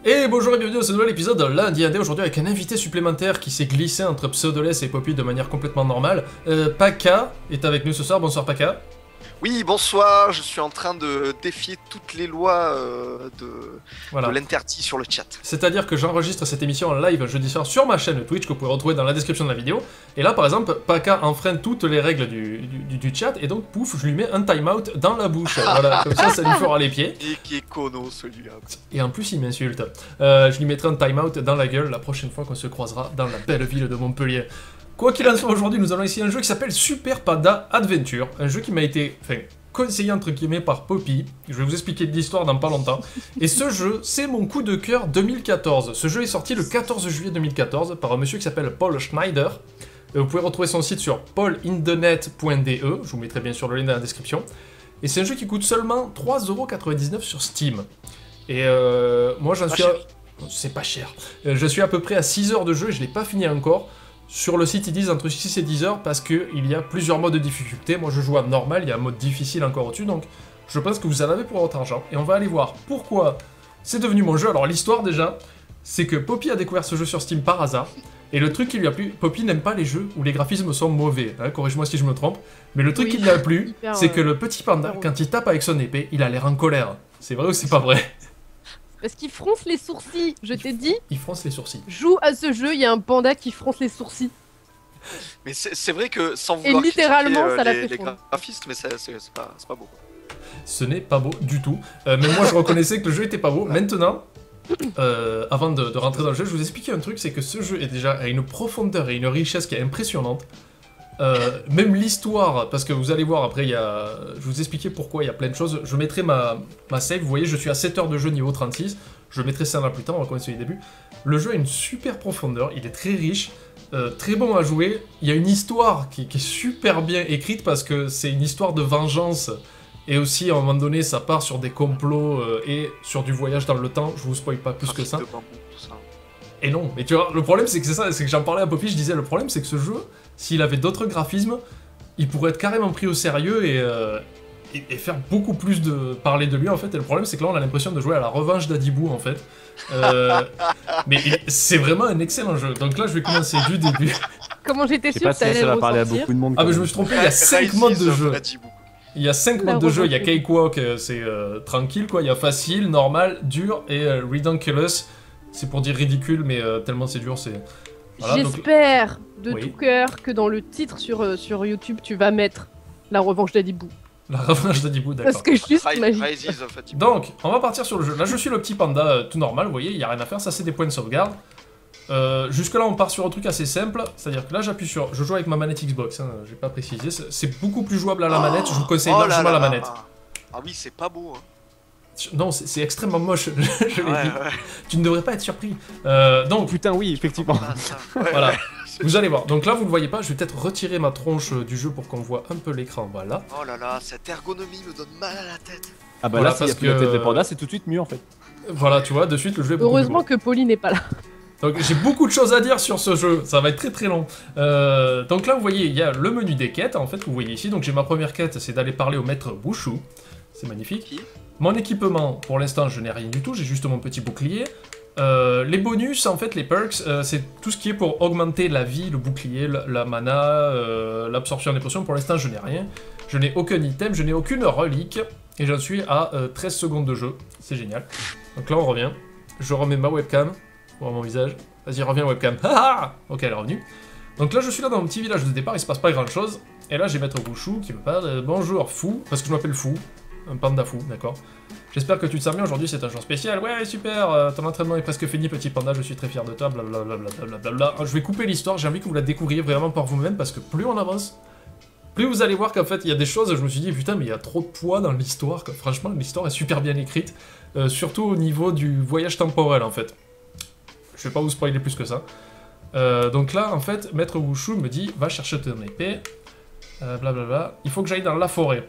Et bonjour et bienvenue dans ce nouvel épisode de lundi indé, aujourd'hui avec un invité supplémentaire qui s'est glissé entre Pseudoless et Poppy de manière complètement normale. Paka est avec nous ce soir, bonsoir Paka. Oui, bonsoir, je suis en train de défier toutes les lois de l'interdit sur le chat. C'est-à-dire que j'enregistre cette émission en live jeudi soir sur ma chaîne Twitch que vous pouvez retrouver dans la description de la vidéo. Et là par exemple, Paka enfreint toutes les règles du chat et donc pouf, je lui mets un time-out dans la bouche. Voilà, comme ça lui fera les pieds. Et qui est cono celui-là. Et en plus il m'insulte. Je lui mettrai un time-out dans la gueule la prochaine fois qu'on se croisera dans la belle ville de Montpellier. Quoi qu'il en soit, aujourd'hui, nous allons essayer un jeu qui s'appelle Super Panda Adventure, un jeu qui m'a été, conseillé entre guillemets par Poppy. Je vais vous expliquer l'histoire dans pas longtemps. Et ce jeu, c'est mon coup de cœur 2014. Ce jeu est sorti le 14 juillet 2014 par un monsieur qui s'appelle Paul Schneider. Vous pouvez retrouver son site sur paulinthenet.de, je vous mettrai bien sûr le lien dans la description. Et c'est un jeu qui coûte seulement 3,99€ sur Steam. Et moi j'en suis à... C'est pas cher. Je suis à peu près à 6 heures de jeu et je l'ai pas fini encore. Sur le site, ils disent entre 6 et 10 heures parce qu'il y a plusieurs modes de difficulté. Moi, je joue à normal, il y a un mode difficile encore au-dessus, donc je pense que vous en avez pour votre argent. Et on va aller voir pourquoi c'est devenu mon jeu. Alors, l'histoire, déjà, c'est que Poppy a découvert ce jeu sur Steam par hasard. Et le truc qui lui a plu, Poppy n'aime pas les jeux où les graphismes sont mauvais. Hein, corrige-moi si je me trompe. Mais le truc qui lui a plu, c'est que le petit panda, quand il tape avec son épée, il a l'air en colère. C'est vrai ou c'est pas vrai? Parce qu'il fronce les sourcils, je t'ai dit. Il fronce les sourcils. Joue à ce jeu, il y a un panda qui fronce les sourcils. Mais c'est vrai que sans vouloir littéralement, ça l'a fait les graphistes, mais c'est pas beau. Ce n'est pas beau du tout. Même moi, je reconnaissais que le jeu était pas beau. Maintenant, avant de rentrer dans le jeu, je vous expliquer un truc, c'est que ce jeu est déjà à une profondeur et une richesse qui est impressionnante. Même l'histoire, parce que vous allez voir après, je vous expliquer pourquoi il y a plein de choses. Je mettrai ma save, vous voyez, je suis à 7 heures de jeu niveau 36. Je mettrai ça là plus tard, on va commencer au début. Le jeu a une super profondeur, il est très riche, très bon à jouer. Il y a une histoire qui est super bien écrite parce que c'est une histoire de vengeance. Et aussi, à un moment donné, ça part sur des complots et sur du voyage dans le temps. Je vous spoil pas plus que ça. Et non, mais tu vois, le problème c'est que c'est ça, c'est que j'en parlais à Poppy, je disais, le problème c'est que ce jeu, s'il avait d'autres graphismes, il pourrait être carrément pris au sérieux et faire beaucoup plus de parler de lui en fait. Et le problème c'est que là on a l'impression de jouer à la revanche d'Adibou en fait. Mais c'est vraiment un excellent jeu, donc là je vais commencer du début. Comment j'étais sûr que ça va parler à beaucoup de monde. Ah mais je me suis trompé, il y a 5 modes de jeu. Il y a 5 modes de jeu, il y a Cakewalk, c'est tranquille quoi, il y a facile, normal, dur et ridiculous. C'est pour dire ridicule, mais tellement c'est dur, c'est... Voilà, j'espère de oui. tout cœur que dans le titre sur YouTube, tu vas mettre la revanche d'Adibou. La revanche d'Adibou, d'accord. Parce que juste magique. Donc, on va partir sur le jeu. Là, je suis le petit panda tout normal, vous voyez, il n'y a rien à faire, ça c'est des points de sauvegarde. Jusque-là, on part sur un truc assez simple, c'est-à-dire que là, j'appuie sur... Je joue avec ma manette Xbox, hein, j'ai pas précisé. C'est beaucoup plus jouable à la manette, je vous conseille largement la manette. Ah oui, c'est pas beau, hein. Non, c'est extrêmement moche, je l'ai dit. Tu ne devrais pas être surpris. Donc, putain, oui, effectivement. Voilà, vous allez voir. Donc là, vous ne le voyez pas, je vais peut-être retirer ma tronche du jeu pour qu'on voit un peu l'écran, voilà. Oh là là, cette ergonomie me donne mal à la tête. Ah bah voilà, là, parce que la tête de panda, c'est tout de suite mieux en fait. Voilà, tu vois, de suite, le jeu est beaucoup Heureusement que Pauline n'est pas là. Donc j'ai beaucoup de choses à dire sur ce jeu, ça va être très très long. Donc là, vous voyez, il y a le menu des quêtes, en fait, que vous voyez ici. Donc j'ai ma première quête, c'est d'aller parler au maître Bouchou. C'est magnifique. Mon équipement, pour l'instant, je n'ai rien du tout, j'ai juste mon petit bouclier. Les bonus, en fait, les perks, c'est tout ce qui est pour augmenter la vie, le bouclier, la mana, l'absorption des potions. Pour l'instant, je n'ai rien. Je n'ai aucun item, je n'ai aucune relique. Et j'en suis à 13 secondes de jeu. C'est génial. Donc là, on revient. Je remets ma webcam. Pour mon visage. Vas-y, reviens webcam. Ah, ok, elle est revenue. Donc là, je suis là dans mon petit village de départ, il se passe pas grand-chose. Et là, j'ai Maître Bouchou qui me parle. Bonjour, fou, parce que je m'appelle Fou. Un panda fou, d'accord. J'espère que tu te sens bien, aujourd'hui c'est un jour spécial. Ouais, super, ton entraînement est presque fini, petit panda, je suis très fier de toi, blablabla. Je vais couper l'histoire, j'ai envie que vous la découvriez vraiment par vous-même, parce que plus on avance, plus vous allez voir qu'en fait, il y a des choses, je me suis dit, putain, mais il y a trop de poids dans l'histoire, quoi. Franchement, l'histoire est super bien écrite, surtout au niveau du voyage temporel, en fait. Je vais pas vous spoiler plus que ça. Donc là, en fait, Maître Bouchou me dit, va chercher ton épée, blablabla, il faut que j'aille dans la forêt.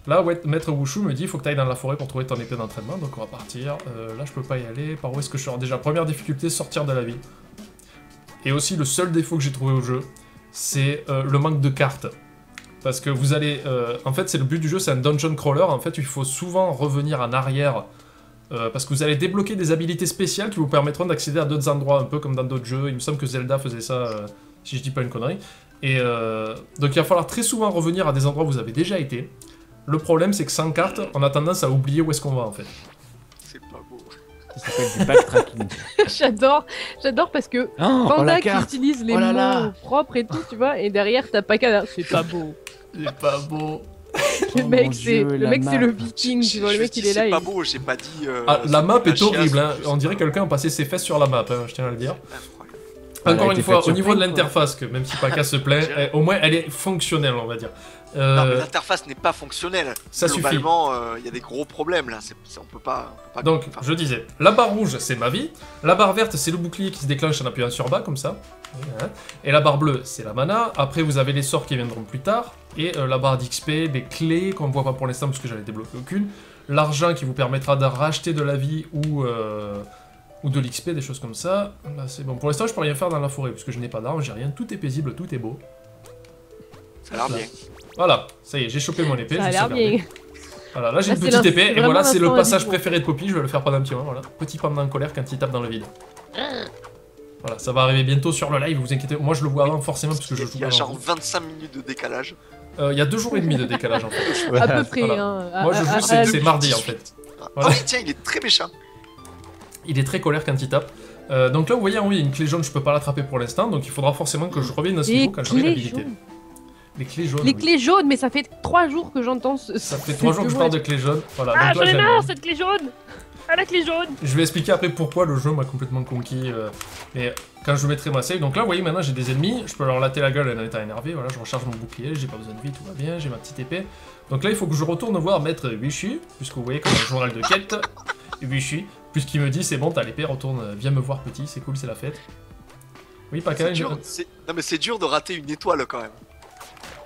Là, ouais, Maître Wushu me dit, il faut que tu ailles dans la forêt pour trouver ton épée d'entraînement, donc on va partir. Là, je peux pas y aller. Par où est-ce que je sors? Déjà, première difficulté, sortir de la ville. Et aussi, le seul défaut que j'ai trouvé au jeu, c'est le manque de cartes. Parce que vous allez... en fait, c'est le but du jeu, c'est un dungeon crawler. En fait, il faut souvent revenir en arrière parce que vous allez débloquer des habilités spéciales qui vous permettront d'accéder à d'autres endroits, un peu comme dans d'autres jeux. Il me semble que Zelda faisait ça, si je dis pas une connerie. Et donc il va falloir très souvent revenir à des endroits où vous avez déjà été. Le problème, c'est que sans carte, on a tendance à oublier où est-ce qu'on va en fait. C'est pas beau. Ça s'appelle du backtracking. J'adore parce que Panda qui utilise les mots propres et tout, tu vois, et derrière t'as pas qu'à. C'est pas beau. C'est pas beau. Le mec, c'est le viking, tu vois, le mec il est là. C'est pas beau, j'ai pas dit. La map est horrible, hein. On dirait que quelqu'un a passé ses fesses sur la map, hein, je tiens à le dire. Encore une fois, au niveau de l'interface, que même si Paka se plaint, au moins elle est fonctionnelle, on va dire. Non, mais l'interface n'est pas fonctionnelle. Ça suffit. Globalement, il y a des gros problèmes là. On peut pas. Donc, je disais, la barre rouge, c'est ma vie. La barre verte, c'est le bouclier qui se déclenche en appuyant sur bas, comme ça. Et la barre bleue, c'est la mana. Après, vous avez les sorts qui viendront plus tard. Et la barre d'XP, des clés qu'on ne voit pas pour l'instant parce que j'allais débloquer aucune. L'argent qui vous permettra de racheter de la vie ou de l'XP, des choses comme ça. Là, c'est bon. Pour l'instant, je peux rien faire dans la forêt parce que je n'ai pas d'armes, j'ai rien. Tout est paisible, tout est beau. Ça a l'air bien. Voilà, ça y est, j'ai chopé mon épée. Ça a l'air bien. Voilà, là j'ai une petite épée, et voilà, c'est le passage préféré de Poppy, je vais le faire pendant un petit moment, voilà. Petit panda en colère quand il tape dans le vide. Voilà, ça va arriver bientôt sur le live, vous inquiétez, moi je le vois avant forcément parce que je joue. Il y a genre 25 minutes de décalage. Il y a 2 jours et demi de décalage en fait. À peu près, voilà. hein. Moi je joue, c'est mardi en fait. Voilà. Ah oui, tiens, il est très méchant. Il est très colère quand il tape. Donc là vous voyez, oui, une clé jaune, je peux pas l'attraper pour l'instant, donc il faudra forcément que je revienne à ce niveau quand j'aurai l'habilité. Les clés jaunes. Les clés jaunes, mais ça fait 3 jours que j'entends ce. Ça fait 3 jours que je parle de clés jaunes. Voilà, ah, donc là, j'en ai marre cette clé jaune. Ah, la clé jaune. Je vais expliquer après pourquoi le jeu m'a complètement conquis. Mais quand je mettrai ma save, donc là, vous voyez, maintenant j'ai des ennemis, je peux leur latter la gueule en étant énervé. Voilà, je recharge mon bouclier, j'ai pas besoin de vie, tout va bien, j'ai ma petite épée. Donc là, il faut que je retourne voir Maître Wishy, puisque vous voyez, comme un journal de quête, Wishy, puisqu'il me dit c'est bon, t'as l'épée, retourne, viens me voir petit, c'est cool, c'est la fête. Oui, pas quand Non, mais c'est dur de rater une étoile quand même.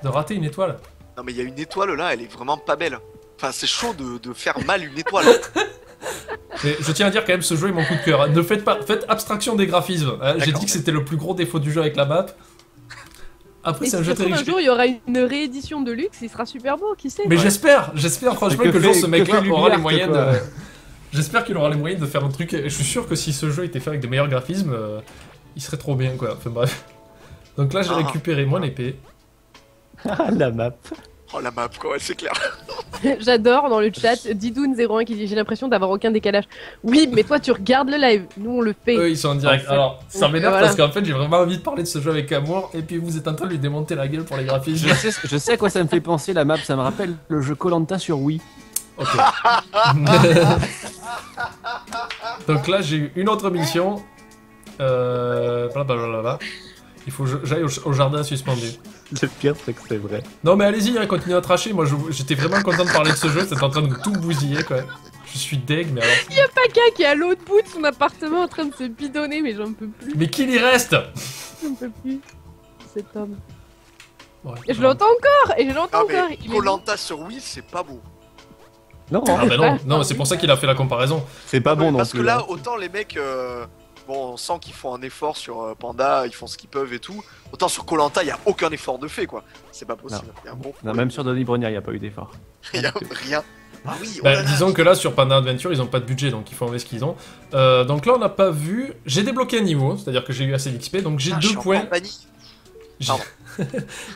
De rater une étoile? Non, mais il y a une étoile là, elle est vraiment pas belle. Enfin, c'est chaud de faire mal une étoile. Mais je tiens à dire quand même, ce jeu est mon coup de cœur. Hein. Ne faites pas, faites abstraction des graphismes. Hein. J'ai dit que c'était le plus gros défaut du jeu avec la map. Après, c'est un jeu très riche. Un jour, il y aura une réédition de luxe, il sera super beau, qui sait. Mais j'espère franchement que le jour ce mec-là aura les moyens de. J'espère qu'il aura les moyens de faire un truc. Je suis sûr que si ce jeu était fait avec des meilleurs graphismes, il serait trop bien quoi. Enfin bref. Donc là, j'ai récupéré mon épée. Ah, la map. Oh la map quoi, c'est clair. J'adore dans le chat Didoun01 qui dit j'ai l'impression d'avoir aucun décalage. Oui, mais toi tu regardes le live, nous on le fait. Eux ils sont en direct. Alors ça m'énerve parce qu'en fait j'ai vraiment envie de parler de ce jeu avec amour et puis vous êtes en train de lui démonter la gueule pour les graphismes. Je sais à quoi ça me fait penser la map, ça me rappelle le jeu Koh-Lanta sur Wii. Ok. Donc là j'ai eu une autre mission. Blablabla. Il faut que j'aille au jardin suspendu. Le pire, c'est que c'est vrai. Non, mais allez-y, hein, continuez à tracher. Moi, j'étais vraiment content de parler de ce jeu. C'était en train de tout bousiller, quoi. Je suis deg, mais alors. Il y a Paka qui est à l'autre bout de son appartement en train de se bidonner, mais j'en peux plus. Mais qu'il y reste? J'en peux plus. Cet homme. Ouais, et je l'entends encore. Et je l'entends encore. Koh-Lanta sur Wii, c'est pas beau. Non, ah, bah non, c'est pour ça qu'il a fait la comparaison. C'est pas bon non plus. Parce que là, autant les mecs. Bon, on sent qu'ils font un effort sur Panda, ils font ce qu'ils peuvent et tout. Autant sur Koh-Lanta, il n'y a aucun effort de fait, quoi. C'est pas possible. Non. Non, même sur Donny Brogniard, il n'y a pas eu d'effort. Il n'y a rien. Ah oui, bah, disons que là, sur Panda Adventure, ils n'ont pas de budget, donc il faut enlever ce qu'ils ont. Donc là, on n'a pas vu... J'ai débloqué un niveau, c'est-à-dire que j'ai eu assez d'XP, donc j'ai 2 points...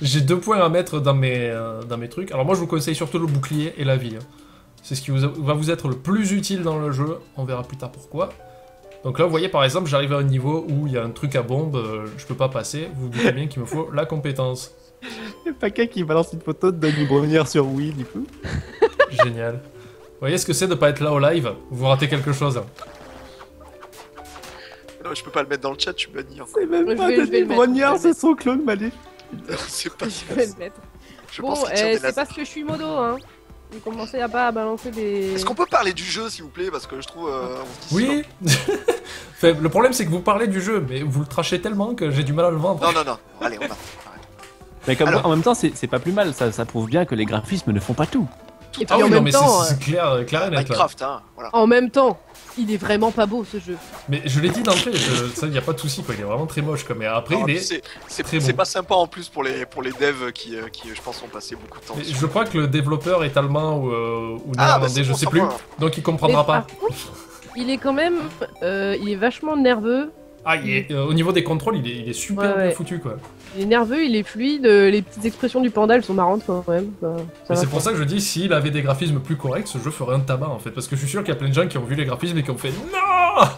J'ai 2 points à mettre dans mes trucs. Alors moi, je vous conseille surtout le bouclier et la vie. Hein. C'est ce qui va vous être le plus utile dans le jeu. On verra plus tard pourquoi. Donc là, vous voyez, par exemple, j'arrive à un niveau où il y a un truc à bombe, je peux pas passer. Vous vous doutez bien qu'il me faut la compétence. Il y a Paka qui balance une photo de Donny Brogniard sur Wii, du coup. Génial. Vous voyez ce que c'est de pas être là au live? Vous ratez quelque chose. Non, je peux pas le mettre dans le chat, je suis banni. C'est même pas Donny Brogniard, c'est son clone maléfique. C'est pas je vais le mettre. Bon, c'est parce que je suis modo, hein. Vous commencez à pas balancer des... Est-ce qu'on peut parler du jeu, s'il vous plaît? Parce que je trouve... oui. Enfin, le problème, c'est que vous parlez du jeu, mais vous le trachez tellement que j'ai du mal à le vendre. Non. Allez, on va. Mais comme en même temps, c'est pas plus mal. Ça prouve bien que les graphismes ne font pas tout. Et puis en même temps, c'est clair et net. Minecraft, hein, voilà. En même temps, il est vraiment pas beau ce jeu. Mais je l'ai dit d'entrée, ça y a pas de souci quoi, il est vraiment très moche quoi. Mais après il est très c'est bon. pas sympa en plus pour les devs qui je pense ont passé beaucoup de temps. Je crois que le développeur est allemand ou néerlandais, je sais plus, donc il comprendra pas. Par contre, il est quand même, il est vachement nerveux. Ah, au niveau des contrôles, il est super bien foutu quoi. Il est nerveux, il est fluide, les petites expressions du panda elles sont marrantes quand même. C'est pour ça que je dis, s'il avait des graphismes plus corrects, ce jeu ferait un tabac en fait. Parce que je suis sûr qu'il y a plein de gens qui ont vu les graphismes et qui ont fait NON.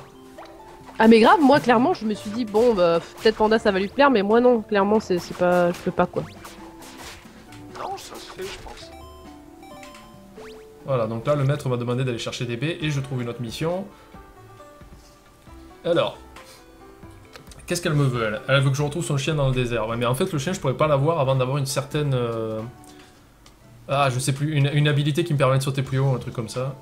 Ah mais grave, moi clairement je me suis dit bon bah peut-être Panda ça va lui plaire mais moi non, clairement c'est pas, je peux pas quoi. Non ça se fait je pense. Voilà, donc là le maître m'a demandé d'aller chercher des baies et je trouve une autre mission. Alors... Qu'est-ce qu'elle me veut, elle veut que je retrouve son chien dans le désert. Ouais, mais en fait, le chien, je pourrais pas l'avoir avant d'avoir une certaine... Ah, je sais plus, une habilité qui me permet de sauter plus haut, un truc comme ça.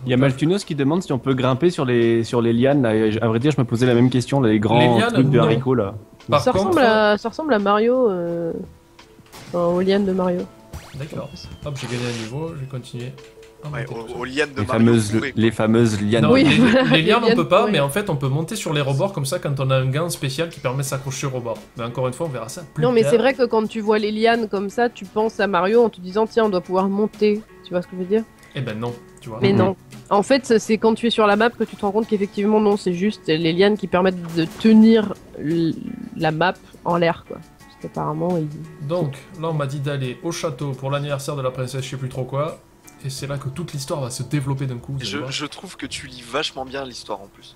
Il y a Maltunos qui demande si on peut grimper sur les lianes. Là. À vrai dire, je me posais la même question, là, les grands trucs de haricots, là. Ça ressemble à Mario, aux lianes de Mario. D'accord. Hop, j'ai gagné un niveau, je vais continuer. Ouais, aux lianes de Mario. Les fameuses lianes. Non, les lianes on peut pas, mais en fait on peut monter sur les rebords comme ça quand on a un gant spécial qui permet de s'accrocher au rebord. Mais encore une fois on verra ça plus tard. Non mais c'est vrai que quand tu vois les lianes comme ça, tu penses à Mario en te disant tiens on doit pouvoir monter, tu vois ce que je veux dire? Eh ben non, tu vois. Mais non. En fait c'est quand tu es sur la map que tu te rends compte qu'effectivement non, c'est juste les lianes qui permettent de tenir la map en l'air quoi. Parce qu'apparemment Donc là on m'a dit d'aller au château pour l'anniversaire de la princesse je sais plus trop quoi. Et c'est là que toute l'histoire va se développer d'un coup. Je trouve que tu lis vachement bien l'histoire en plus.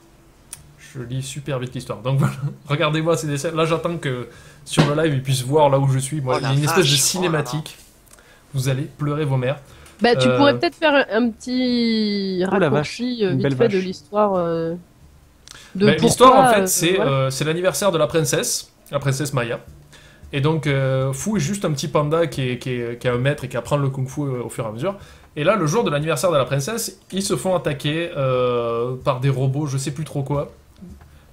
Je lis super vite l'histoire. Donc voilà, regardez-moi ces dessins. Là j'attends que sur le live ils puissent voir là où je suis. Moi, il y a une espèce de cinématique. Vous allez pleurer vos mères. Bah tu pourrais peut-être faire un petit raccourci vite fait de l'histoire. L'histoire en fait c'est l'anniversaire de la princesse Maya. Et donc Fu est juste un petit panda qui a un maître et qui apprend le kung-fu au fur et à mesure. Et là, le jour de l'anniversaire de la princesse, ils se font attaquer par des robots, je sais plus trop quoi.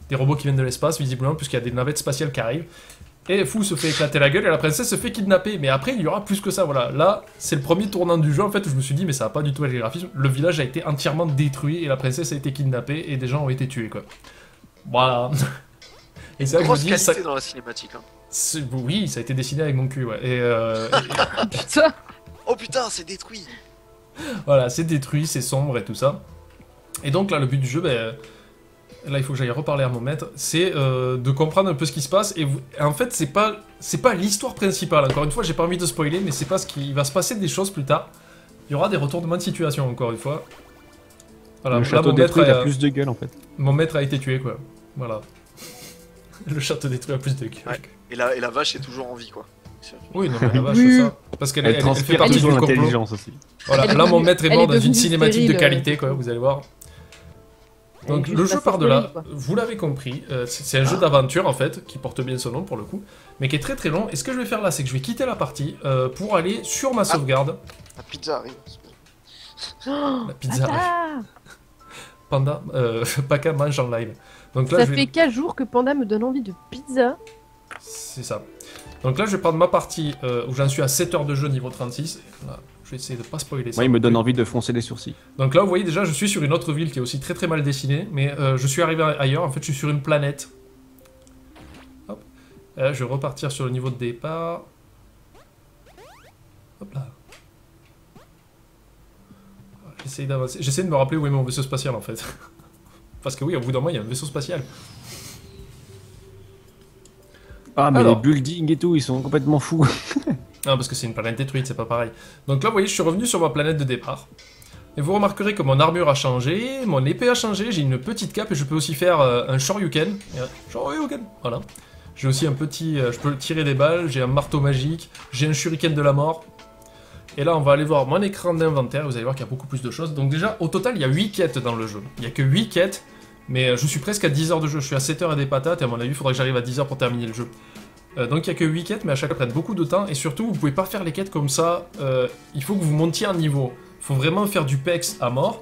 Des robots qui viennent de l'espace, visiblement, puisqu'il y a des navettes spatiales qui arrivent. Et Fu se fait éclater la gueule et la princesse se fait kidnapper. Mais après, il y aura plus que ça, voilà. Là, c'est le premier tournant du jeu, en fait, où je me suis dit, mais ça va pas du tout avec les graphismes. Le village a été entièrement détruit et la princesse a été kidnappée et des gens ont été tués, quoi. Voilà. Et c'est grosse qualité dans la cinématique, hein. Oui, ça a été dessiné avec mon cul, ouais. Putain. Oh putain, c'est détruit. Voilà, c'est détruit, c'est sombre et tout ça. Et donc là, le but du jeu, là il faut que j'aille reparler à mon maître, c'est de comprendre un peu ce qui se passe. Et en fait, c'est pas l'histoire principale. Encore une fois, j'ai pas envie de spoiler, mais c'est pas ce qui va se passer des choses plus tard. Il y aura des retournements de situation, encore une fois. Voilà, le château détruit a plus de gueule, en fait. Mon maître a été tué, quoi. Voilà. Le château détruit a plus de gueule. Ouais. Et la vache est toujours en vie, quoi. Oui, non, mais la vache, c'est ça. Parce qu'elle fait partie de l'intelligence aussi. Voilà, là, mon maître est mort dans une cinématique de qualité, quoi, vous allez voir. Donc, le jeu part de là, vous l'avez compris, c'est un jeu d'aventure, en fait, qui porte bien son nom, pour le coup, mais qui est très très long. Et ce que je vais faire là, c'est que je vais quitter la partie pour aller sur ma sauvegarde. La pizza arrive. La pizza arrive. Panda, Paka mange en live. Donc là, ça fait 4 jours que Panda me donne envie de pizza. C'est ça. Donc là, je vais prendre ma partie où j'en suis à 7 heures de jeu niveau 36. Là, je vais essayer de pas spoiler ça. Moi, il me donne envie de froncer les sourcils. Donc là, vous voyez déjà, je suis sur une autre ville qui est aussi très très mal dessinée, mais je suis arrivé ailleurs. En fait, je suis sur une planète. Hop. Là, je vais repartir sur le niveau de départ. Hop là. J'essaie d'avancer. J'essaie de me rappeler où est mon vaisseau spatial en fait. Parce que oui, au bout d'un moment, il y a un vaisseau spatial. Ah, mais alors, les buildings et tout, ils sont complètement fous. Non, parce que c'est une planète détruite, c'est pas pareil. Donc là, vous voyez, je suis revenu sur ma planète de départ. Et vous remarquerez que mon armure a changé, mon épée a changé, j'ai une petite cape et je peux aussi faire un shoryuken. Shoryuken, voilà. J'ai aussi un petit... je peux tirer des balles, j'ai un marteau magique, j'ai un shuriken de la mort. Et là, on va aller voir mon écran d'inventaire, vous allez voir qu'il y a beaucoup plus de choses. Donc déjà, au total, il y a 8 quêtes dans le jeu. Il n'y a que 8 quêtes, mais je suis presque à 10 heures de jeu. Je suis à 7 heures et des patates, et à mon avis, il faudrait que j'arrive à 10 heures pour terminer le jeu. Donc il n'y a que 8 quêtes, mais à chaque fois, prennent beaucoup de temps. Et surtout, vous pouvez pas faire les quêtes comme ça. Il faut que vous montiez un niveau. Il faut vraiment faire du pex à mort.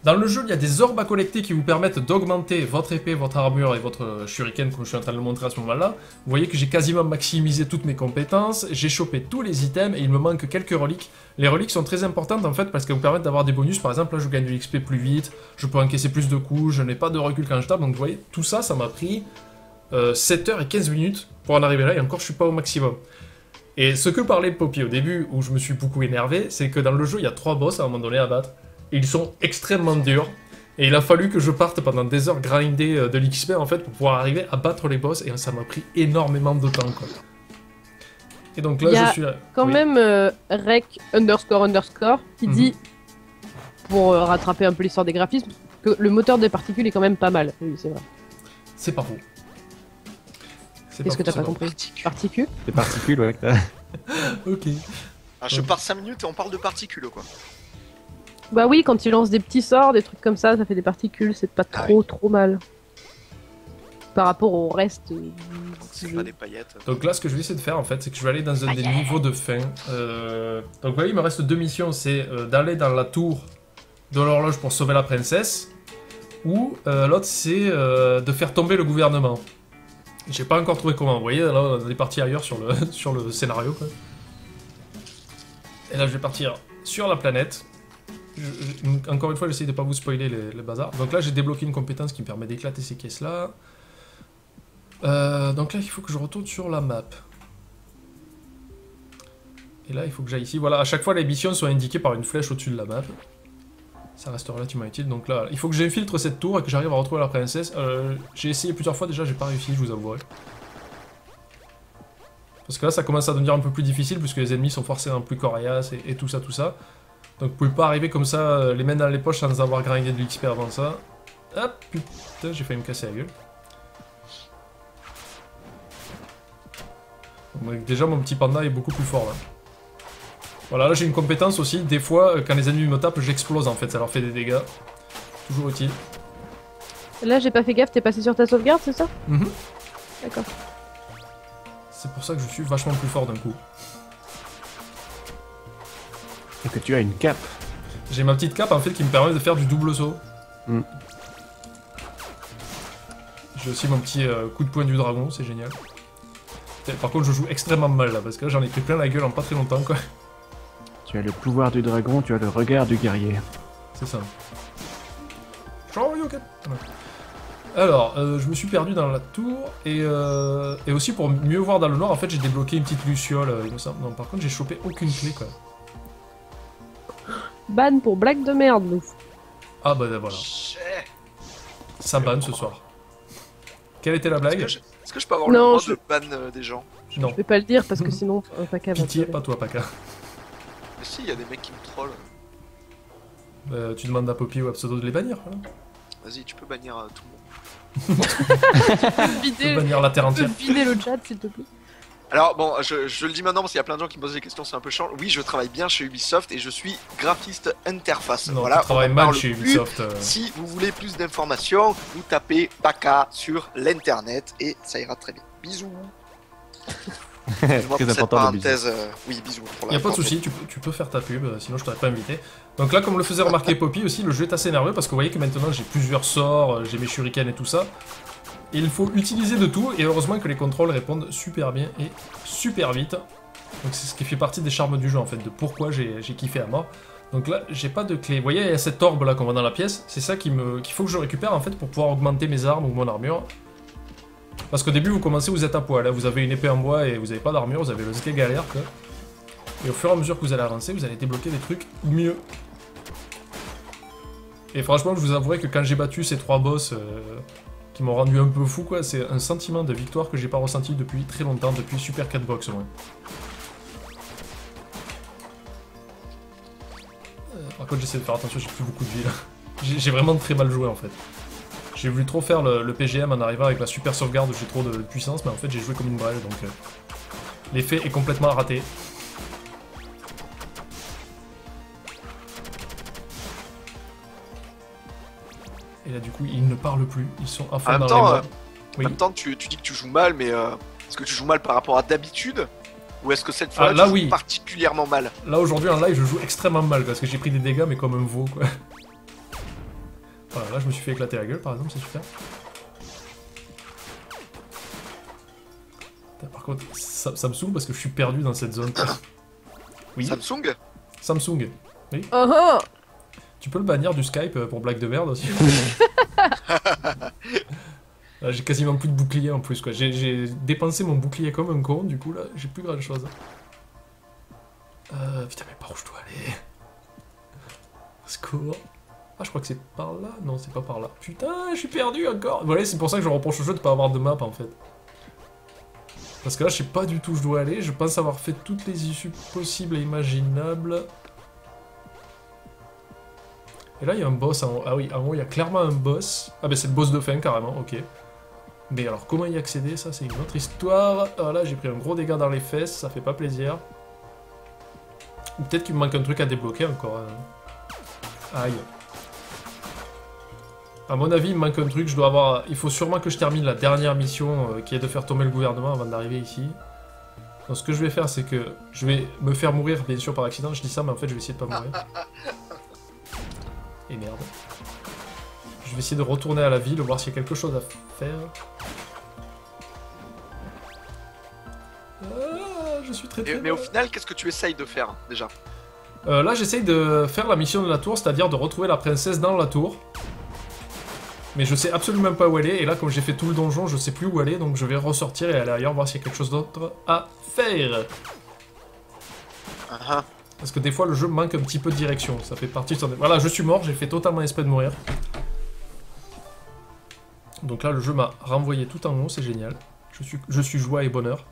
Dans le jeu, il y a des orbes à collecter qui vous permettent d'augmenter votre épée, votre armure et votre shuriken, comme je suis en train de le montrer à ce moment-là. Vous voyez que j'ai quasiment maximisé toutes mes compétences, j'ai chopé tous les items et il me manque quelques reliques. Les reliques sont très importantes en fait parce qu'elles vous permettent d'avoir des bonus. Par exemple, là je gagne de l'XP plus vite, je peux encaisser plus de coups, je n'ai pas de recul quand je tape. Donc vous voyez, tout ça, ça m'a pris 7 heures et 15 minutes pour en arriver là et encore je suis pas au maximum. Et ce que parlait Poppy au début, où je me suis beaucoup énervé, c'est que dans le jeu, il y a 3 boss à un moment donné à battre. Ils sont extrêmement durs. Et il a fallu que je parte pendant des heures grinder de l'XP en fait pour pouvoir arriver à battre les boss. Et ça m'a pris énormément de temps quoi. Et donc là je suis là. Quand même rec___ qui dit, pour rattraper un peu l'histoire des graphismes, que le moteur des particules est quand même pas mal. Oui, c'est vrai. C'est pas faux. Qu'est-ce que t'as pas compris? Particules? Des particules, ouais. Ok. Ah, je pars 5 minutes et on parle de particules quoi. Bah oui, quand il lance des petits sorts, des trucs comme ça fait des particules, c'est pas trop mal. Par rapport au reste. C'est pas des paillettes. Donc là, ce que je vais essayer de faire en fait, c'est que je vais aller dans un des niveaux de fin. Donc vous voyez, il me reste 2 missions, c'est d'aller dans la tour de l'horloge pour sauver la princesse, ou l'autre c'est de faire tomber le gouvernement. J'ai pas encore trouvé comment, vous voyez, là on est parti ailleurs sur le scénario quoi. Et là je vais partir sur la planète. Encore une fois, j'essaie de pas vous spoiler les bazars. Donc là, j'ai débloqué une compétence qui me permet d'éclater ces caisses-là. Donc là, il faut que je retourne sur la map. Et là, il faut que j'aille ici. Voilà, à chaque fois, les missions sont indiquées par une flèche au-dessus de la map. Ça reste relativement utile. Donc là, il faut que j'infiltre cette tour et que j'arrive à retrouver la princesse. J'ai essayé plusieurs fois déjà, j'ai pas réussi, je vous avouerai. Parce que là, ça commence à devenir un peu plus difficile puisque les ennemis sont forcément plus coriaces et tout ça, tout ça. Donc vous pouvez pas arriver comme ça, les mains dans les poches sans avoir grindé de l'XP avant ça. Hop, putain, j'ai failli me casser la gueule. Donc déjà mon petit panda est beaucoup plus fort là. Voilà, là j'ai une compétence aussi, des fois quand les ennemis me tapent, j'explose en fait, ça leur fait des dégâts. Toujours utile. Là j'ai pas fait gaffe, t'es passé sur ta sauvegarde, c'est ça? D'accord. C'est pour ça que je suis vachement plus fort d'un coup. Et que tu as une cape. J'ai ma petite cape en fait qui me permet de faire du double saut. J'ai aussi mon petit coup de poing du dragon, c'est génial. Par contre je joue extrêmement mal là parce que là j'en ai pris plein la gueule en pas très longtemps quoi. Tu as le pouvoir du dragon, tu as le regard du guerrier. C'est ça. Alors, je me suis perdu dans la tour et aussi pour mieux voir dans le noir en fait j'ai débloqué une petite luciole il me semble. Non par contre j'ai chopé aucune clé quoi. Ban pour blague de merde, nous. Ah bah voilà. Ça banne ce soir. Quelle était la blague? Est-ce que je peux avoir le droit de ban des gens? Non. Je vais pas le dire parce que sinon Paka va... Pitié, pas toi Paka. Mais si, il y a des mecs qui me trollent. Tu demandes à Poppy ou à Pseudo de les bannir. Voilà. Vas-y, tu peux bannir tout le monde. Tu peux bannir la terre entière. Tu peux vider le chat s'il te plaît. Alors bon, je le dis maintenant parce qu'il y a plein de gens qui me posent des questions, c'est un peu chiant. Oui, je travaille bien chez Ubisoft et je suis graphiste interface. Non, voilà, tu travailles mal chez Ubisoft. Si vous voulez plus d'informations, vous tapez Paka sur l'internet et ça ira très bien. Bisous. Très important parenthèse, oui, bisous. Il n'y a pas de souci, tu peux faire ta pub, sinon je t'aurais pas invité. Donc là, comme le faisait remarquer Poppy aussi, le jeu est assez nerveux parce que vous voyez que maintenant j'ai plusieurs sorts, j'ai mes shurikens et tout ça. Et il faut utiliser de tout, et heureusement que les contrôles répondent super bien et super vite. Donc c'est ce qui fait partie des charmes du jeu en fait, de pourquoi j'ai kiffé à mort. Donc là, j'ai pas de clé. Vous voyez, il y a cette orbe là qu'on voit dans la pièce, c'est ça qu'il faut que je récupère en fait pour pouvoir augmenter mes armes ou mon armure. Parce qu'au début, vous commencez, vous êtes à poil, hein. Vous avez une épée en bois et vous n'avez pas d'armure, vous avez le ski galère quoi. Et au fur et à mesure que vous allez avancer, vous allez débloquer des trucs mieux. Et franchement, je vous avouerai que quand j'ai battu ces 3 boss qui m'ont rendu un peu fou quoi, c'est un sentiment de victoire que j'ai pas ressenti depuis très longtemps, depuis Super Catbox au moins. Par contre, j'essaie de faire attention, j'ai plus beaucoup de vie là. J'ai vraiment très mal joué en fait. J'ai voulu trop faire le PGM en arrivant avec la super sauvegarde où j'ai trop de puissance, mais en fait j'ai joué comme une brêle, donc l'effet est complètement raté. Et là du coup ils ne parlent plus, ils sont à fond dans les modes. En même temps tu dis que tu joues mal, mais est-ce que tu joues mal par rapport à d'habitude? Ou est-ce que cette fois là, tu oui. joues particulièrement mal? Là aujourd'hui en live je joue extrêmement mal parce que j'ai pris des dégâts mais comme un veau quoi. Là, je me suis fait éclater la gueule, par exemple, c'est super. Putain, par contre, ça me saoule parce que je suis perdu dans cette zone. Oui. Samsung. Samsung. Oui. Tu peux le bannir du Skype pour blague de merde aussi. Là, j'ai quasiment plus de bouclier en plus, quoi. J'ai dépensé mon bouclier comme un con, du coup, là, j'ai plus grand chose. Putain, mais par où je dois aller? Secours. Ah, je crois que c'est par là. Non, c'est pas par là. Putain, je suis perdu encore. Voilà, c'est pour ça que je reproche au jeu de pas avoir de map, en fait. Parce que là, je sais pas du tout où je dois aller. Je pense avoir fait toutes les issues possibles et imaginables. Et là, il y a un boss en haut. Ah oui, en haut, il y a clairement un boss. Ah ben, c'est le boss de fin, carrément, ok. Mais alors, comment y accéder? Ça, c'est une autre histoire. Ah là, j'ai pris un gros dégât dans les fesses, ça fait pas plaisir. Ou peut-être qu'il me manque un truc à débloquer encore. Aïe. À mon avis, il me manque un truc, je dois avoir... Il faut sûrement que je termine la dernière mission, qui est de faire tomber le gouvernement avant d'arriver ici. Donc ce que je vais faire, c'est que je vais me faire mourir, bien sûr, par accident. Je dis ça, mais en fait, je vais essayer de pas mourir. Et merde. Je vais essayer de retourner à la ville, voir s'il y a quelque chose à faire. Je suis très Mais au final, qu'est-ce que tu essayes de faire, déjà? Là, j'essaye de faire la mission de la tour, c'est-à-dire de retrouver la princesse dans la tour. Mais je sais absolument pas où elle est, et là, comme j'ai fait tout le donjon, je sais plus où elle est, donc je vais ressortir et aller ailleurs, voir s'il y a quelque chose d'autre à faire. Parce que des fois, le jeu manque un petit peu de direction, ça fait partie de son... Voilà, je suis mort, j'ai fait totalement exprès de mourir. Donc là, le jeu m'a renvoyé tout en haut, c'est génial. Je suis joie et bonheur.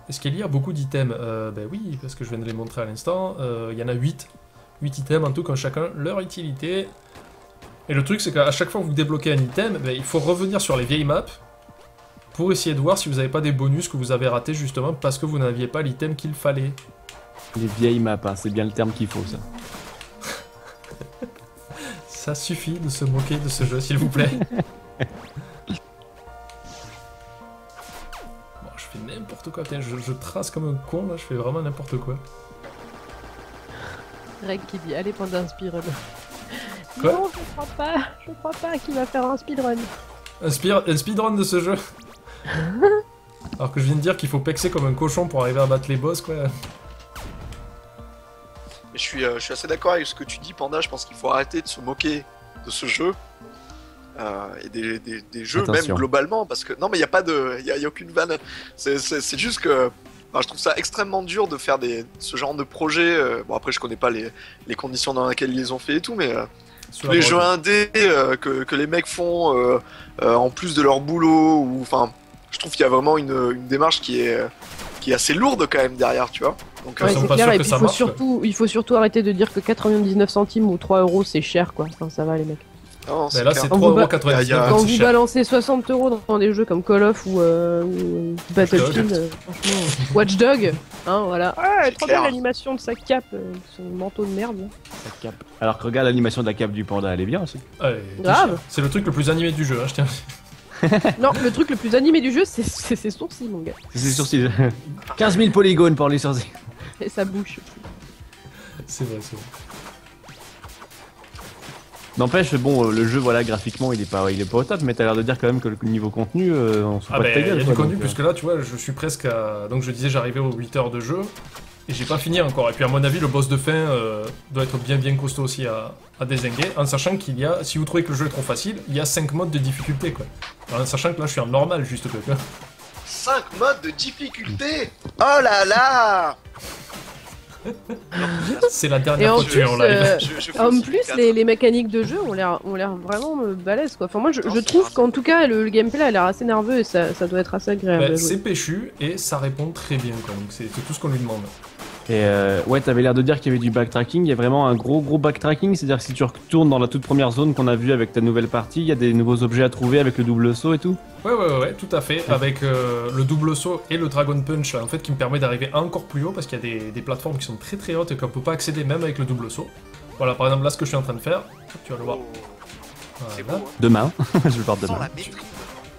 Est-ce qu'il y a beaucoup d'items? Ben oui, parce que je viens de les montrer à l'instant. Il y en a 8. 8 items en tout, comme chacun leur utilité. Et le truc, c'est qu'à chaque fois que vous débloquez un item, ben, il faut revenir sur les vieilles maps pour essayer de voir si vous n'avez pas des bonus que vous avez ratés justement parce que vous n'aviez pas l'item qu'il fallait. Les vieilles maps, hein, c'est bien le terme qu'il faut, ça. Ça suffit de se moquer de ce jeu, s'il vous plaît. Je fais n'importe quoi, putain, je trace comme un con là, je fais vraiment n'importe quoi. Reg qui dit allez prendre un speedrun. Quoi? Non, je crois pas qu'il va faire un speedrun. Un speedrun de ce jeu? Alors que je viens de dire qu'il faut pexer comme un cochon pour arriver à battre les boss, quoi. Mais je suis assez d'accord avec ce que tu dis, Panda, je pense qu'il faut arrêter de se moquer de ce jeu. Et des jeux Attention. même globalement, parce que non mais il n'y a pas de, y a aucune vanne, c'est juste que enfin, je trouve ça extrêmement dur de faire ce genre de projet, bon après je connais pas les conditions dans lesquelles ils les ont fait et tout, mais tous les jeux indés que les mecs font en plus de leur boulot, ou enfin je trouve qu'il y a vraiment une démarche qui est assez lourde quand même derrière, tu vois. Donc, Ouais, c'est clair, et puis marche, il faut surtout arrêter de dire que 99 centimes ou 3 euros c'est cher quoi, enfin ça va les mecs. non, Mais là c'est Quand vous 3,99€. Quand c'est vous cher. balancez 60 euros dans des jeux comme Call of ou Battlefield, franchement, Watch Dog, hein, voilà. Ouais, trop bien clair. l'animation de sa cape, son manteau de merde. Là. Ça cape. Alors que regarde l'animation de la cape du panda, elle est bien aussi. Allez, Grave. c'est le truc le plus animé du jeu, hein, je tiens. Non, le truc le plus animé du jeu, c'est ses sourcils, mon gars. C'est ses sourcils. 15 000 polygones pour les sourcils. Et sa bouche. C'est vrai, c'est vrai. N'empêche, bon, le jeu, voilà, graphiquement, il est pas au top, mais t'as l'air de dire quand même que le niveau contenu, on se fout Ah pas de ben, ta il y a gueule. du quoi, contenu, donc, puisque là, tu vois, je suis presque à... Donc je disais, j'arrivais aux 8 heures de jeu, et j'ai pas fini encore. Et puis à mon avis, le boss de fin doit être bien costaud aussi à dézinguer, en sachant qu'il y a, si vous trouvez que le jeu est trop facile, il y a 5 modes de difficulté, quoi. Alors, en sachant que là, je suis en normal, juste, quoi. 5 modes de difficulté. Oh là là. C'est la Et dernière en fois que tu es plus, en live. Je fais En aussi plus, 4. les mécaniques de jeu ont l'air vraiment balèzes quoi. Enfin, moi je trouve qu'en tout cas le gameplay a l'air assez nerveux et ça doit être assez agréable. à Bah, jouer. c'est péchu, et ça répond très bien, quoi. Donc c'est tout ce qu'on lui demande. Et ouais, t'avais l'air de dire qu'il y avait du backtracking. Il y a vraiment un gros backtracking, c'est-à-dire que si tu retournes dans la toute première zone qu'on a vue avec ta nouvelle partie, il y a des nouveaux objets à trouver avec le double saut et tout. Ouais, tout à fait, avec le double saut et le Dragon Punch, en fait, qui me permet d'arriver encore plus haut, parce qu'il y a des plateformes qui sont très hautes et qu'on peut pas accéder même avec le double saut. Voilà, par exemple, là, ce que je suis en train de faire, tu vas le voir. C'est Voilà. beau, hein. Demain, je vais le voir Sans demain. la maîtrise.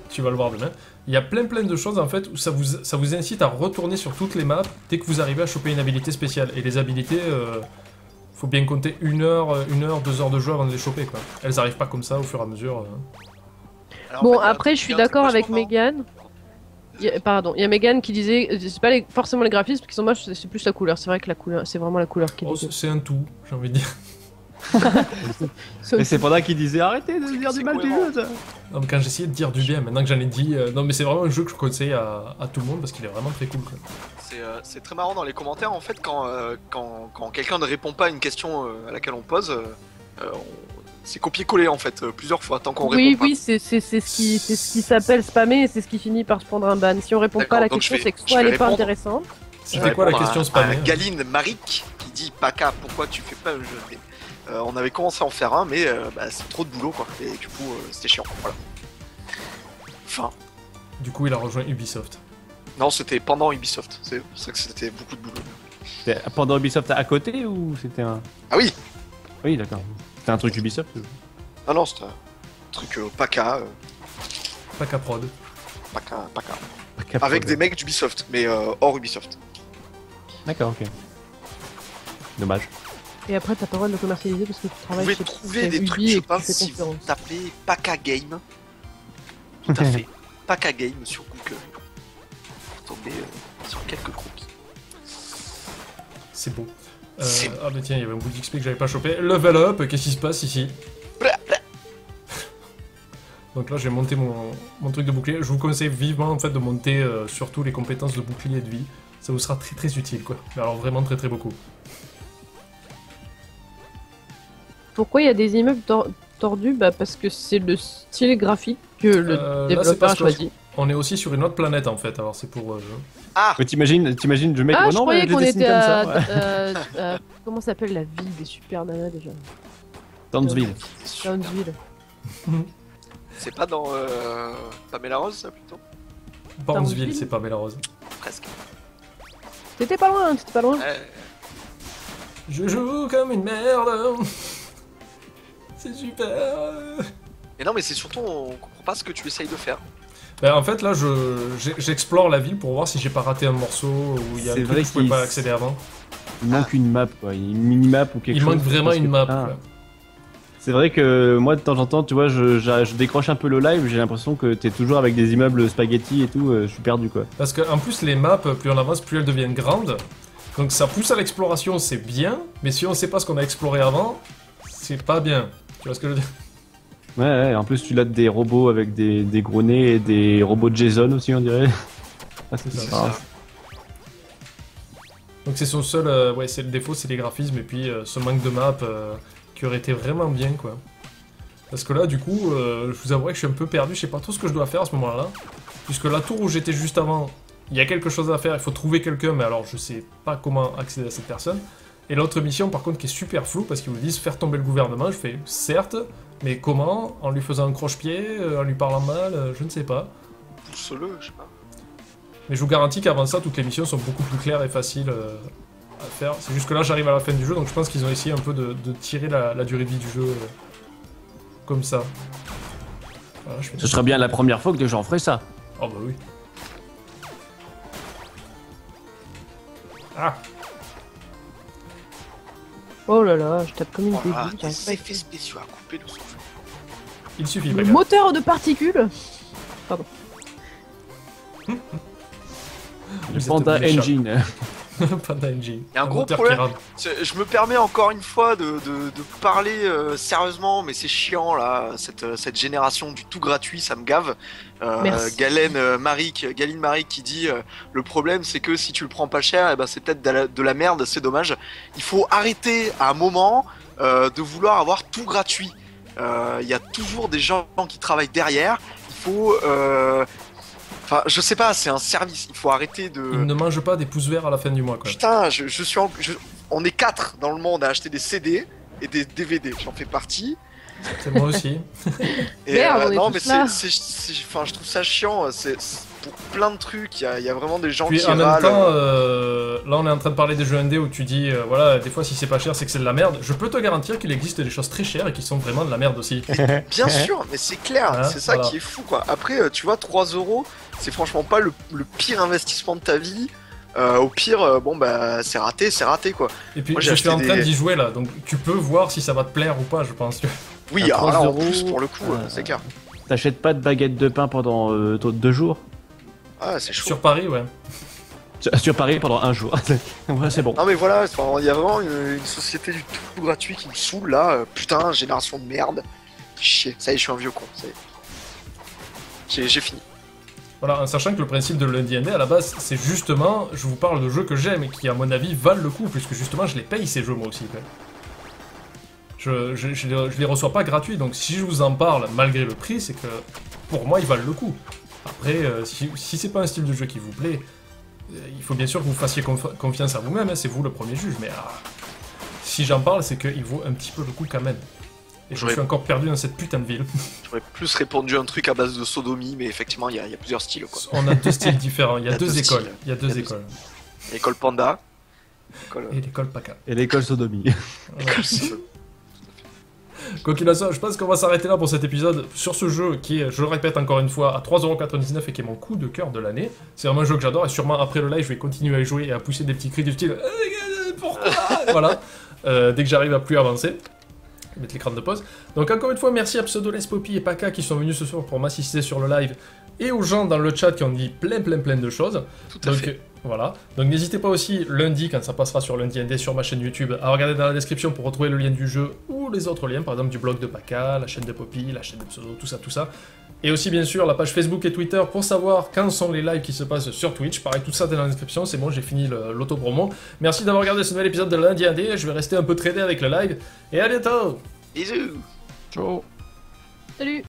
Tu vas le voir demain. Il y a plein de choses, en fait, où ça vous incite à retourner sur toutes les maps dès que vous arrivez à choper une habilité spéciale. Et les habilités, faut bien compter 1 heure, 2 heures de jeu avant de les choper, quoi. Elles arrivent pas comme ça au fur et à mesure. Alors, Bon, en fait, après, je suis d'accord avec Megan. Pardon, il y a Megan qui disait c'est pas forcément les graphismes qui sont moches, c'est plus la couleur. C'est vrai que la couleur, c'est vraiment la couleur qui est Oh, dégueu. c'est un tout, j'ai envie de dire. Et c'est pendant qu'il disait arrêtez de dire du mal du jeu. Ça. Non, mais quand j'essayais de dire du bien, maintenant que j'en ai dit... non, mais c'est vraiment un jeu que je conseille à tout le monde parce qu'il est vraiment très cool, quoi. C'est très marrant dans les commentaires en fait quand quelqu'un ne répond pas à une question à laquelle on pose, c'est copier-coller en fait plusieurs fois tant qu'on Oui, répond oui, c'est ce qui s'appelle spammer et c'est ce qui finit par se prendre un ban. Si on répond pas à la D'accord, donc question, je c'est que vais soit elle est pas répondre. intéressante. C'était quoi la question spammée? Galine Marik qui dit Paka, pourquoi tu fais pas un jeu? On avait commencé à en faire un, mais c'est trop de boulot quoi. Et du coup, c'était chiant. Voilà. Enfin, Du coup, il a rejoint Ubisoft. non, c'était pendant Ubisoft. C'est pour ça que c'était beaucoup de boulot. C'était pendant Ubisoft à côté ou c'était un. Ah oui. Oui, d'accord. C'était un truc Ubisoft Ah non, c'était un truc Paka, Pas qu'à prod. Paka. Avec des mecs d'Ubisoft, mais hors Ubisoft. D'accord, ok. Dommage. Et après, t'as pas le droit de le commercialiser parce que tu Vous travailles pouvez chez trouver chez des Ubi trucs, et je que tu pense, fais si vous concurrence. tapez Paka Game. Tout à fait. Paka Game sur Google. Vous tombez sur quelques croquis. C'est beau. C'est Ah bah tiens, il y avait un bout d'XP que j'avais pas chopé. Level up, qu'est-ce qui se passe ici? Donc là, j'ai monté mon truc de bouclier. Je vous conseille vivement en fait de monter surtout les compétences de bouclier et de vie. Ça vous sera très très utile, quoi. Mais alors vraiment très très beaucoup. Pourquoi il y a des immeubles tordus? Bah parce que c'est le style graphique que le Là, c'est développeur a parce que choisi. on est aussi sur une autre planète en fait. Alors c'est pour... Ah, Mais t'imagines le mec, Ah, oh je non, croyais mais je qu'on les dessine était comme à... ça. Ouais. comment s'appelle la ville des super nanas déjà? Townsville. Townsville. c'est pas dans Pamela Rose ça plutôt? Barnesville, c'est pas Bélarose. Presque. T'étais pas loin, t'étais pas loin. Je joue comme une merde. C'est super. Et non mais c'est surtout on comprend pas ce que tu essayes de faire. Ben, en fait là j'explore la ville pour voir si j'ai pas raté un morceau où il y a un C'est truc vrai que je pouvais qu'il- pas accéder avant. Il manque une map, quoi. Une mini-map ou quelque Il chose. manque vraiment parce que- une map. Ah. quoi. C'est vrai que moi, de temps en temps, tu vois, je décroche un peu le live, j'ai l'impression que t'es toujours avec des immeubles spaghetti et tout, je suis perdu, quoi. Parce que en plus les maps, plus on avance, plus elles deviennent grandes. Donc ça pousse à l'exploration, c'est bien, mais si on sait pas ce qu'on a exploré avant, c'est pas bien. Tu vois ce que je veux dire? Ouais, en plus, tu l'as des robots avec des gros nez et des robots de Jason aussi, on dirait. Ah, C'est ça. Ah, Donc c'est son seul, ouais, c'est le défaut, c'est les graphismes et puis ce manque de map qui aurait été vraiment bien, quoi. Parce que là, du coup, je vous avouerai que je suis un peu perdu, je sais pas trop ce que je dois faire à ce moment-là. Puisque la tour où j'étais juste avant, il y a quelque chose à faire, il faut trouver quelqu'un, mais alors je sais pas comment accéder à cette personne. Et l'autre mission, par contre, qui est super floue, parce qu'ils vous disent faire tomber le gouvernement, je fais certes, mais comment? En lui faisant un croche-pied, en lui parlant mal, je ne sais pas. Pousse-le, je sais pas. Mais je vous garantis qu'avant ça, toutes les missions sont beaucoup plus claires et faciles à faire. C'est juste que là, j'arrive à la fin du jeu, donc je pense qu'ils ont essayé un peu de tirer la durée de vie du jeu comme ça. Voilà, je fais... Ce serait bien la première fois que les gens feraient ça. Oh bah oui. Ah, Oh là là, je tape comme une Voilà, débile. j'arrive pas à des effets spéciaux à couper le souffle. il suffit, Le regarde. moteur de particules. Le Vous êtes Panda méchant. Engine. Panda Engine. Y a un gros moteur problème. qui rame. Je me permets encore une fois de parler sérieusement, mais c'est chiant là, cette génération du tout gratuit, ça me gave. Merci. Galine Marik qui dit le problème c'est que si tu le prends pas cher, eh ben, c'est peut-être de la merde, c'est dommage. Il faut arrêter à un moment de vouloir avoir tout gratuit. Il y a toujours des gens qui travaillent derrière. Il faut... Enfin, je sais pas, c'est un service. Il faut arrêter de... Il ne mange pas des pouces verts à la fin du mois, quoi. Putain, on est 4 dans le monde à acheter des CD et des DVD. J'en fais partie. C'est moi aussi. Et, Merde, on est non, tous mais là. enfin, je trouve ça chiant. C'est pour plein de trucs. Il y a vraiment des gens Puis qui en même râlent. temps, là on est en train de parler des jeux indés où tu dis, voilà, des fois si c'est pas cher c'est que c'est de la merde. Je peux te garantir qu'il existe des choses très chères et qui sont vraiment de la merde aussi. Bien sûr, mais c'est clair. Hein, C'est ça voilà. qui est fou, quoi. Après, tu vois, 3 euros, c'est franchement pas le pire investissement de ta vie. Au pire, bon bah c'est raté quoi. Et puis Moi, j'ai je suis en acheté train des- d'y jouer là, donc tu peux voir si ça va te plaire ou pas, je pense. Oui, À alors là, en 3 plus €, pour le coup, c'est clair. T'achètes pas de baguette de pain pendant 2 jours. Ah, c'est chaud. Sur Paris, ouais. Sur Paris pendant 1 jour. Ouais, c'est bon. Non mais voilà, il y a vraiment une société du tout gratuit qui me saoule là. Putain, génération de merde. Chier, ça y est, je suis un vieux con. Ça y est. J'ai fini. Voilà, en sachant que le principe de lundi ND à la base, c'est justement, je vous parle de jeux que j'aime et qui, à mon avis, valent le coup, puisque justement, je les paye ces jeux moi aussi. Quoi. Je les reçois pas gratuits, donc si je vous en parle malgré le prix, c'est que pour moi, ils valent le coup. Après, si c'est pas un style de jeu qui vous plaît, il faut bien sûr que vous fassiez confiance à vous-même, hein, c'est vous le premier juge, mais si j'en parle, c'est qu'il vaut un petit peu le coup quand même. Et je suis encore perdu dans cette putain de ville. J'aurais plus répondu un truc à base de sodomie, mais effectivement, il y a plusieurs styles quoi. On a deux styles différents, il y a Il y a deux deux écoles. styles. Il y a deux écoles. L'école Panda. L'école. Et l'école PACA. Et l'école sodomie. Quoi qu'il en soit, je pense qu'on va s'arrêter là pour cet épisode sur ce jeu qui est, je le répète encore une fois, à 3,99€ et qui est mon coup de cœur de l'année. C'est vraiment un jeu que j'adore et sûrement après le live, je vais continuer à y jouer et à pousser des petits cris du style pourquoi Voilà, dès que j'arrive à plus avancer. Je vais mettre l'écran de pause. Donc encore une fois, merci à Pseudo, Poppy et Paka qui sont venus ce soir pour m'assister sur le live et aux gens dans le chat qui ont dit plein de choses. Tout à fait. Voilà, donc n'hésitez pas aussi lundi, quand ça passera sur Lundi ND sur ma chaîne YouTube, à regarder dans la description pour retrouver le lien du jeu ou les autres liens, par exemple du blog de Paka, la chaîne de Poppy, la chaîne de Pseudo, tout ça. Et aussi bien sûr la page Facebook et Twitter pour savoir quand sont les lives qui se passent sur Twitch. Pareil, tout ça est dans la description, c'est bon, j'ai fini l'auto-promo. Merci d'avoir regardé ce nouvel épisode de Lundi ND, je vais rester un peu tradé avec le live, et à bientôt. Bisous. Ciao. Salut.